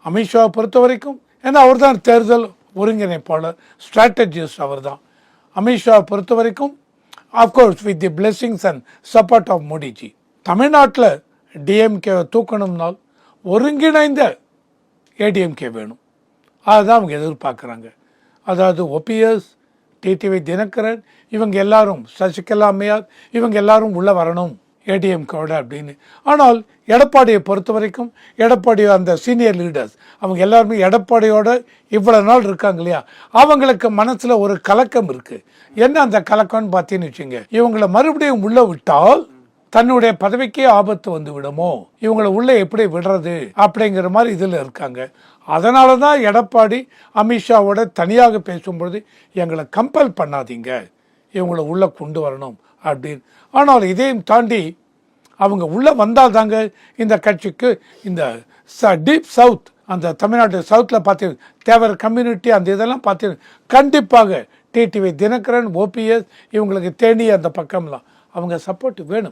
அமித்ஷாவை பொறுத்த வரைக்கும் ஏன்னா அவர் தான் தேர்தல் ஒருங்கிணைப்பாளர், ஸ்ட்ராட்டஜிஸ்ட் அவர் தான். அமித்ஷாவை பொறுத்த வரைக்கும் of course with the blessings and support of Modiji. தமிழ்நாட்டில் டிஎம்கேவை தூக்கணும்னால் ஒருங்கிணைந்த ஏடிஎம்கே வேணும். அதுதான் அவங்க எதிர்பார்க்குறாங்க. அதாவது ஓபிஎஸ், டிடிவி தினகரன், இவங்க எல்லாரும், சசிகலா அம்மையார், இவங்க எல்லாரும் உள்ளே வரணும் ஏடிஎம்கேவோட அப்படின்னு. ஆனால் எடப்பாடியை பொறுத்த வரைக்கும் எடப்பாடி அந்த சீனியர் லீடர்ஸ் அவங்க எல்லாருமே எடப்பாடியோட இவ்வளோ நாள் இருக்காங்க இல்லையா, அவங்களுக்கு மனசில் ஒரு கலக்கம் இருக்குது. என்ன அந்த கலக்கம்னு பார்த்தீங்கன்னு வச்சுங்க, இவங்களை மறுபடியும் உள்ளே விட்டால் தன்னுடைய பதவிக்கே ஆபத்து வந்து விடுமோ, இவங்களை உள்ளே எப்படி விடுறது அப்படிங்கிற மாதிரி இதில் இருக்காங்க. அதனால தான் எடப்பாடி அமித்ஷாவோட தனியாக பேசும்பொழுது எங்களை கம்பல் பண்ணாதீங்க, இவங்களை உள்ளே கொண்டு வரணும் அப்படின்னு. ஆனால் இதையும் தாண்டி அவங்க உள்ளே வந்தால் தாங்க இந்த கட்சிக்கு இந்த டீப் சவுத், அந்த தமிழ்நாட்டு சவுத்தில் பார்த்து தேவர் கம்யூனிட்டி அந்த இதெல்லாம் பார்த்து கண்டிப்பாக டிடிவி தினகரன், ஓபிஎஸ் இவங்களுக்கு தேனி அந்த பக்கம்லாம் அவங்க சப்போர்ட் வேணும்.